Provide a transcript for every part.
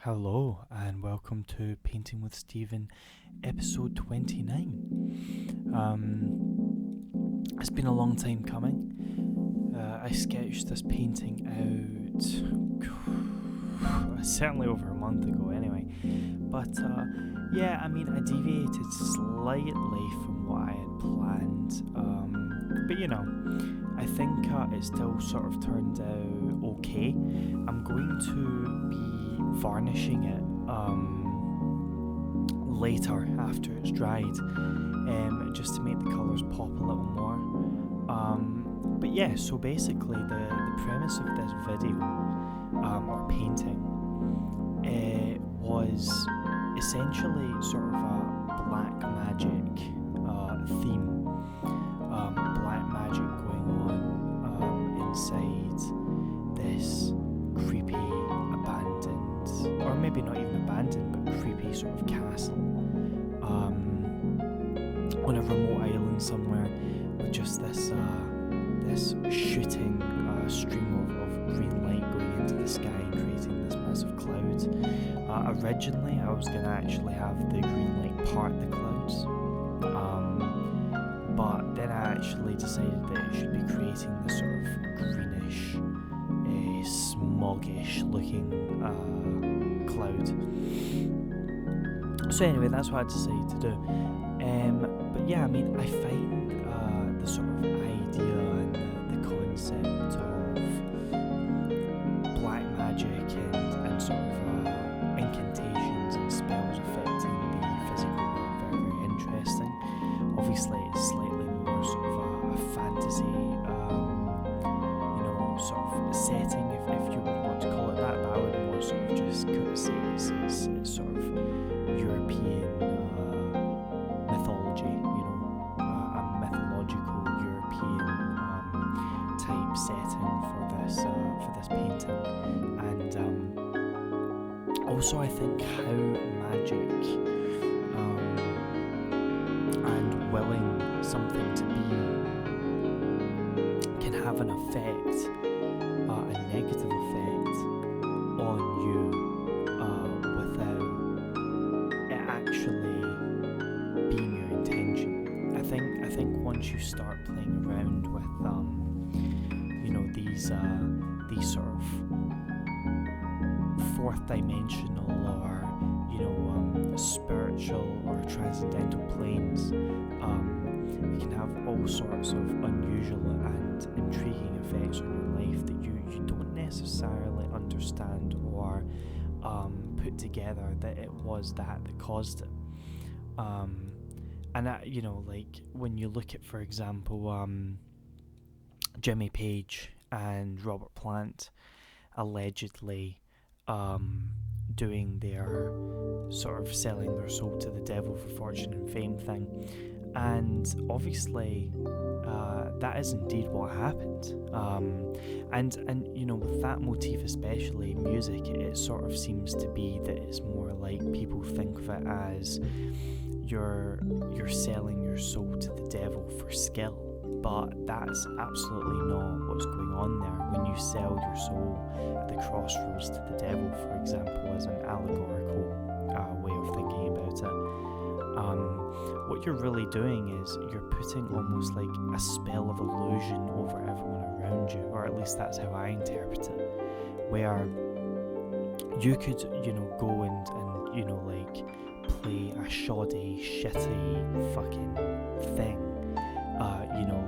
Hello and welcome to Painting with Stephen, episode 29. It's been a long time coming. I sketched this painting out certainly over a month ago anyway. But I deviated slightly from what I had planned. I think it still sort of turned out okay. I'm going to be varnishing it later after it's dried, just to make the colours pop a little more. So basically the premise of this video or painting was essentially sort of a black magic theme. Black magic going on inside this creepy abandoned, or maybe not even abandoned, but creepy sort of castle on a remote island somewhere, with just this shooting stream of green light going into the sky and creating this massive cloud. Originally I was going to actually have the green light part the clouds, but then I actually decided that it should be creating this sort of greenish, smoggish looking cloud. So anyway, that's what I decided to do. I find the sort of idea and the concept of black magic and sort of incantations and spells affecting the physical world very, very interesting. Obviously, it's slightly more sort of a fantasy, sort of setting, if you would want to call it that, but I would more sort of just say it's sort of European mythology, a mythological European type setting for this painting, and also I think how magic and willing something to be can have an effect, a negative effect on you without it actually being your intention. I think once you start playing around with these sort of fourth dimensional or spiritual or transcendental planes, it can have all sorts of unusual and intriguing effects on your life that you don't necessarily understand or put together that it was that caused it. When you look at, for example, Jimmy Page and Robert Plant allegedly doing their sort of selling their soul to the devil for fortune and fame thing, and obviously that is indeed what happened, and with that motif, especially music, it sort of seems to be that it's more like people think of it as you're selling your soul to the devil for skill, but that's absolutely not what's going on there. When you sell your soul at the crossroads to the devil, for example, as an allegorical way of thinking about it, what you're really doing is you're putting almost like a spell of illusion over everyone around you, or at least that's how I interpret it, where you could go and play a shoddy, shitty fucking thing,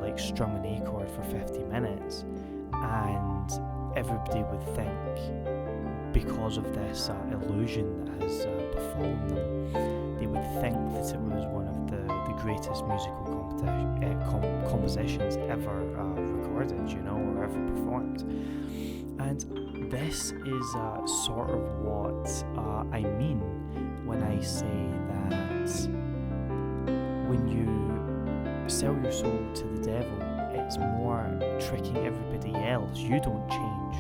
like strum an A chord for 50 minutes, and everybody would think, because of this illusion that has befallen them, they would think that it was one of the greatest musical compositions ever recorded, or ever performed. And this is sort of what I mean when I say that when you sell your soul to the devil, it's more tricking everybody else. You don't change.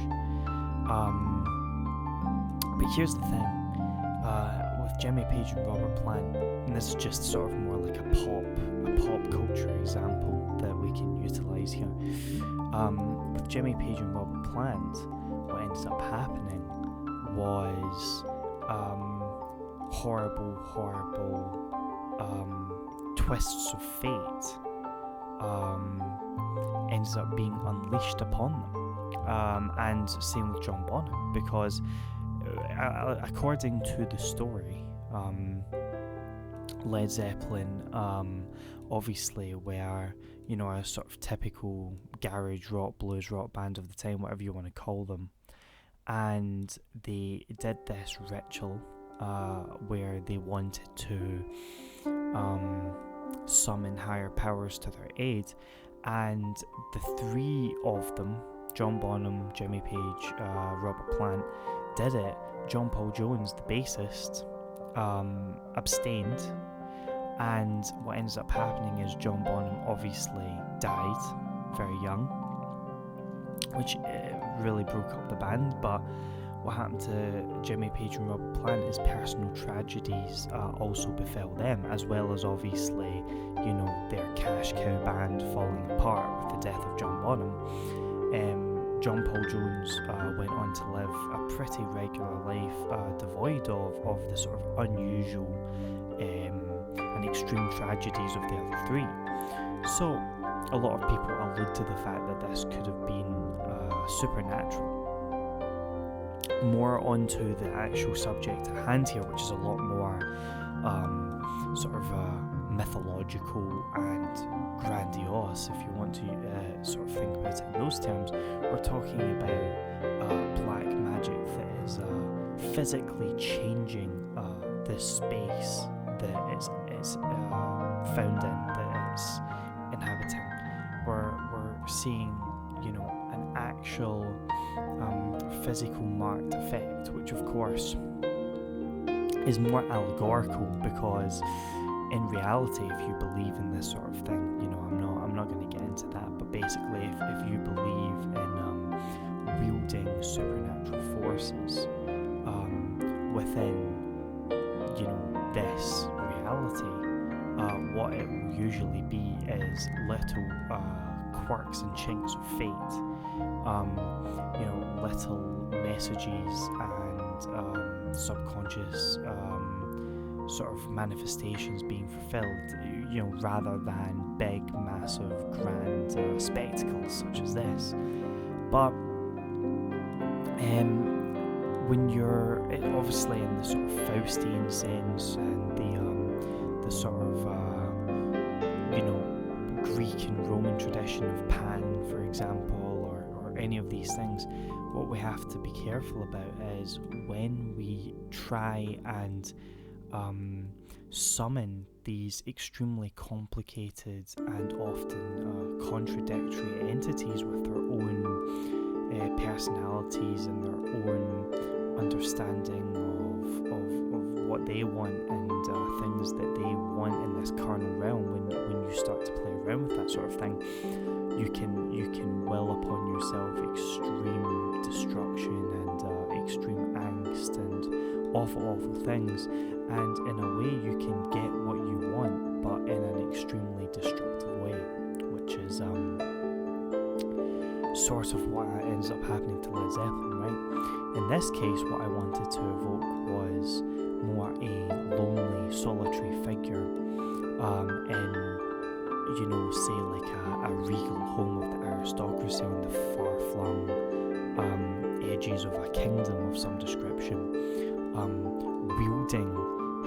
But here's the thing, with Jimmy Page and Robert Plant, and this is just sort of more like a pop culture example that we can utilise here. With Jimmy Page and Robert Plant, what ended up happening was horrible twists of fate ends up being unleashed upon them. And same with John Bonham, because according to the story, Led Zeppelin obviously were, you know, a sort of typical garage rock, blues rock band of the time, whatever you want to call them, and they did this ritual where they wanted to summon higher powers to their aid, and the three of them, John Bonham, Jimmy Page, Robert Plant, did it. John Paul Jones, the bassist, abstained, and what ends up happening is John Bonham obviously died very young, which really broke up the band. But what happened to Jimmy Page and Robert Plant is personal tragedies also befell them, as well as obviously, you know, their cash cow band falling apart with the death of John Bonham. John Paul Jones went on to live a pretty regular life, devoid of the sort of unusual and extreme tragedies of the other three. So a lot of people allude to the fact that this could have been supernatural. More onto the actual subject at hand here, which is a lot more sort of mythological and grandiose, if you want to sort of think about it in those terms. We're talking about black magic that is physically changing the space that it's found in, that it's inhabiting. We're seeing, you know, an actual physical marked effect, which of course is more allegorical, because in reality, if you believe in this sort of thing, you know, I'm not going to get into that, but basically if you believe in wielding supernatural forces within, you know, this reality, what it will usually be is little quirks and chinks of fate, you know, little messages and subconscious sort of manifestations being fulfilled, you know, rather than big, massive, grand spectacles such as this. But when you're obviously in the sort of Faustian sense and the sort of you know, Greek and Roman tradition of Pan, for example, or any of these things, what we have to be careful about is when we try and summon these extremely complicated and often contradictory entities with their own personalities and their own understanding of what they want and things that they want in this carnal realm. When you start to play around with that sort of thing, you can will upon yourself extreme destruction and extreme angst and awful things, and in a way you can get what you want, but in an extremely destructive way, which is sort of what ends up happening to Led Zeppelin, right? In this case, what I wanted to evoke was more a lonely, solitary figure in, you know, say like a regal home of the aristocracy on the far-flung edges of a kingdom of some description, wielding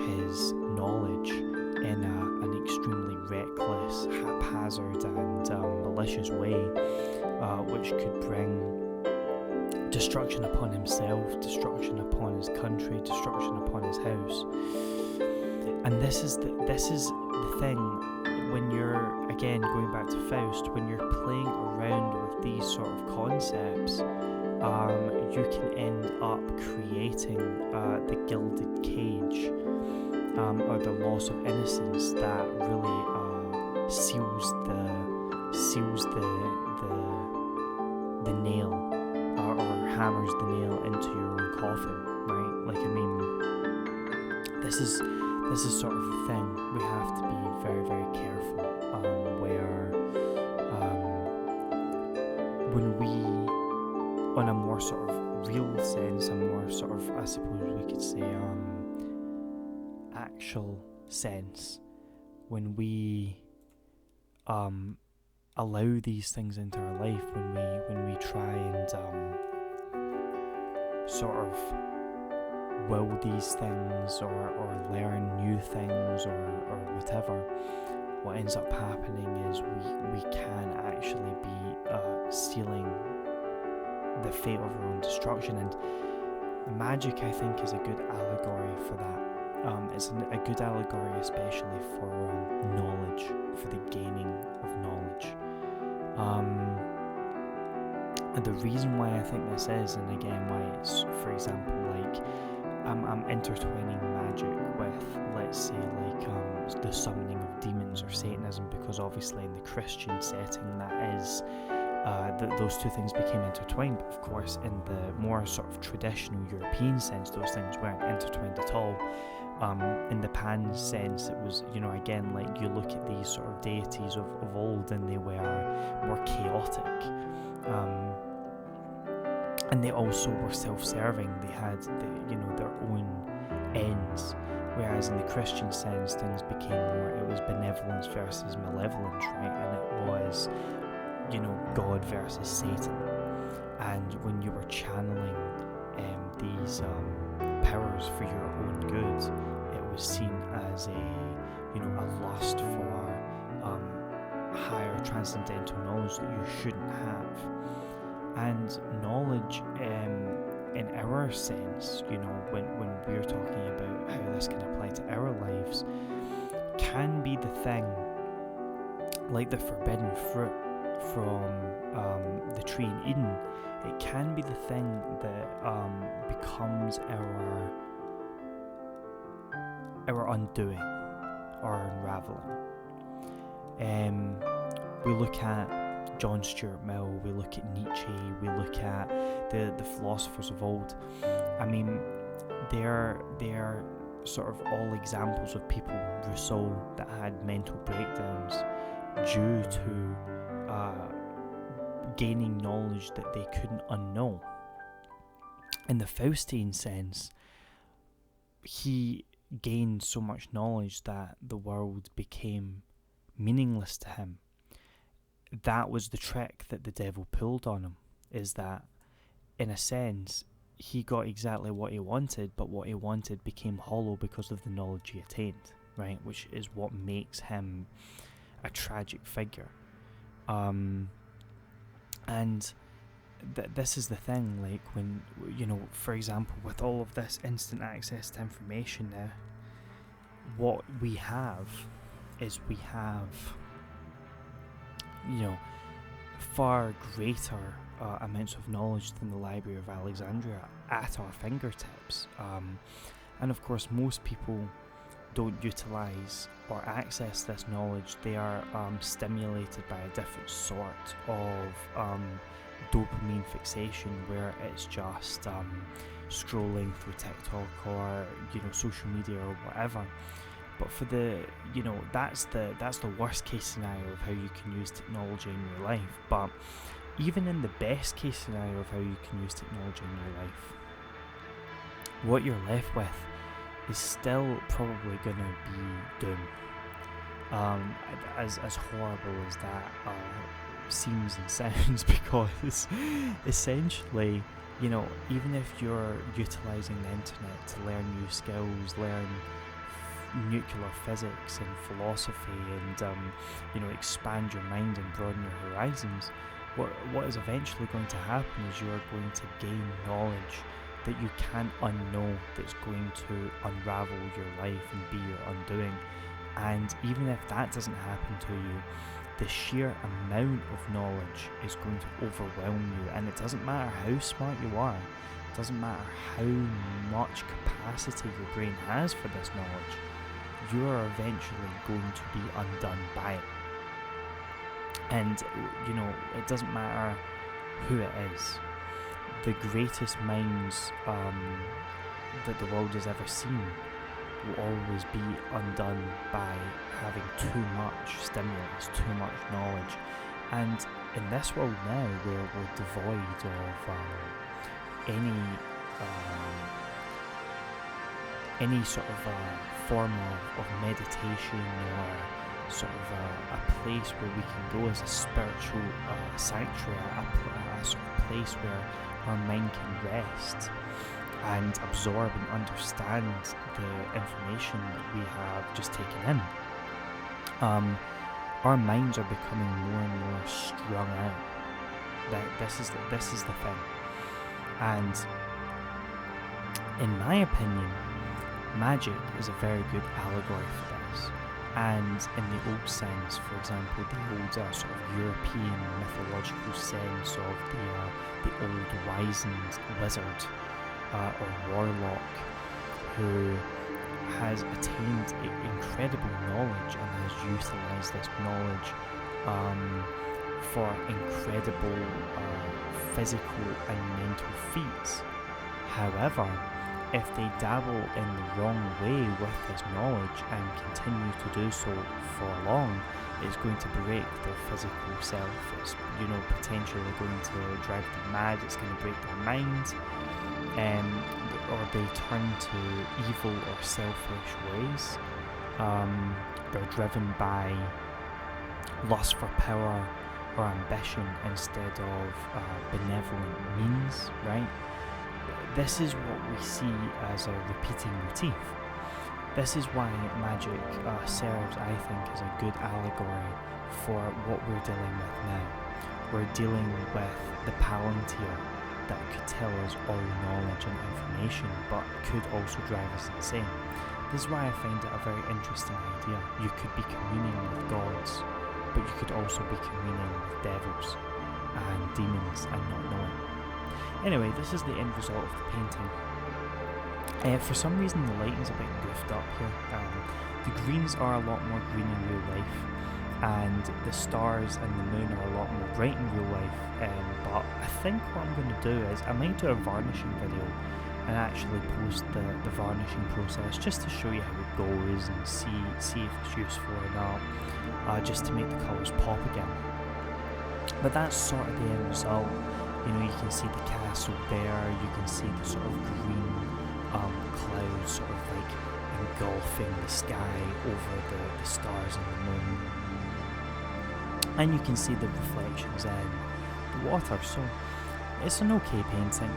his knowledge in an extremely reckless, haphazard and malicious way, which could bring destruction upon himself, destruction upon his country, destruction upon his house. And this is the thing, when you're, again, going back to Faust, when you're playing around with these sort of concepts, you can end up creating the gilded cage, or the loss of innocence that really seals the nail, or hammers the nail into your own coffin, right? Like, I mean, this is sort of the thing. We have to be very, very careful where when we, on a more sort of real sense, a more sort of, I suppose we could say, actual sense, when we allow these things into our life, when we try and sort of will these things or learn new things or whatever, what ends up happening is we can actually be sealing the fate of our own destruction. And magic, I think, is a good allegory for that. It's a good allegory especially for knowledge, for the gaining of knowledge. And the reason why I think this is, and again why it's, for example, like I'm intertwining magic with, let's say, like the summoning of demons or Satanism, because obviously in the Christian setting that is those two things became intertwined. But of course, in the more sort of traditional European sense, those things weren't intertwined at all. In the Pan sense, it was, again, like you look at these sort of deities of old, and they were more chaotic. And they also were self-serving. They had their own ends. Whereas in the Christian sense, things became more, it was benevolence versus malevolence, right? And it was, God versus Satan. And when you were channeling these powers for your own good, it was seen as a lust for higher transcendental knowledge that you shouldn't have. And knowledge, in our sense, when we're talking about how this can apply to our lives, can be the thing, like the forbidden fruit from the tree in Eden. It can be the thing that becomes our undoing or unraveling. We look at John Stuart Mill, we look at Nietzsche, we look at the philosophers of old. I mean, they're sort of all examples of people, Rousseau, that had mental breakdowns due to gaining knowledge that they couldn't unknow. In the Faustian sense, he gained so much knowledge that the world became meaningless to him. That was the trick that the devil pulled on him, is that, in a sense, he got exactly what he wanted, but what he wanted became hollow because of the knowledge he attained, right? Which is what makes him a tragic figure. And this is the thing, like when, for example, with all of this instant access to information now, what we have is far greater amounts of knowledge than the Library of Alexandria at our fingertips. And of course, most people don't utilize or access this knowledge. They are stimulated by a different sort of dopamine fixation, where it's just scrolling through TikTok or social media or whatever. But for the that's the worst case scenario of how you can use technology in your life. But even in the best case scenario of how you can use technology in your life, what you're left with is still probably going to be doom. As horrible as that seems and sounds, because essentially, even if you're utilizing the internet to learn new skills, learn nuclear physics and philosophy, and expand your mind and broaden your horizons, what is eventually going to happen is you are going to gain knowledge that you can't unknow, that's going to unravel your life and be your undoing. And even if that doesn't happen to you, the sheer amount of knowledge is going to overwhelm you. And it doesn't matter how smart you are, it doesn't matter how much capacity your brain has for this knowledge, you are eventually going to be undone by it. And it doesn't matter who it is. The greatest minds that the world has ever seen will always be undone by having too much stimulus, too much knowledge. And in this world now, where we're devoid of any sort of form of meditation, or sort of a place where we can go as a spiritual sanctuary, a sort of place where our mind can rest and absorb and understand the information that we have just taken in. Our minds are becoming more and more strung out. This is the thing, and in my opinion, magic is a very good allegory for this. And in the old sense, for example, the old sort of European mythological sense of the old wizened wizard or warlock who has attained incredible knowledge and has utilised this knowledge for incredible physical and mental feats. However, if they dabble in the wrong way with this knowledge and continue to do so for long, it's going to break their physical self. It's, potentially going to drive them mad. It's going to break their minds, or they turn to evil or selfish ways. They're driven by lust for power or ambition instead of benevolent means, right? This is what we see as a repeating motif. This is why magic serves, I think, as a good allegory for what we're dealing with now. We're dealing with the palantir that could tell us all knowledge and information, but could also drive us insane. This is why I find it a very interesting idea. You could be communing with gods, but you could also be communing with devils and demons and not know it. Anyway, this is the end result of the painting. For some reason the lighting's a bit goofed up here. The greens are a lot more green in real life, and the stars and the moon are a lot more bright in real life, but I think what I'm going to do is I might do a varnishing video and actually post the varnishing process just to show you how it goes and see if it's useful or not, just to make the colours pop again. But that's sort of the end result. You can see the castle there, you can see the sort of green clouds sort of like engulfing the sky over the stars and the moon. And you can see the reflections in the water, so it's an okay painting.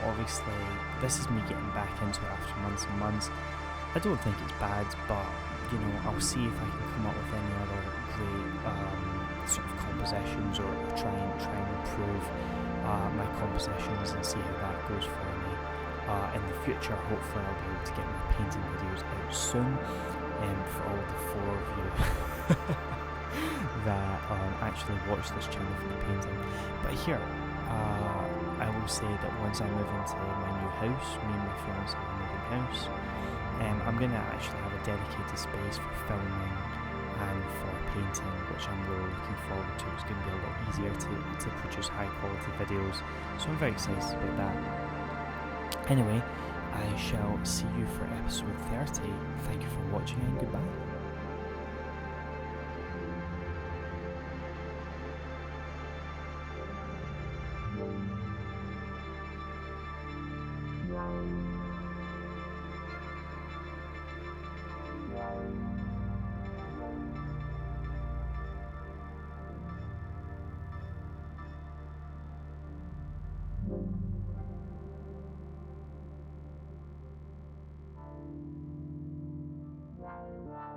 Obviously, this is me getting back into it after months and months. I don't think it's bad, but, I'll see if I can come up with any other great sort of compositions or try and improve my compositions and see how that goes for me. In the future, hopefully I'll be able to get my painting videos out soon, for all the 4 of you that actually watch this channel for the painting. But here, I will say that once I move into my new house, me and my fiance are moving house, I'm going to actually have a dedicated space for filming and for painting, which I'm really looking forward to. It's going to be a lot easier to produce high quality videos, so I'm very excited about that. Anyway, I shall see you for episode 30. Thank you for watching and goodbye. Wow.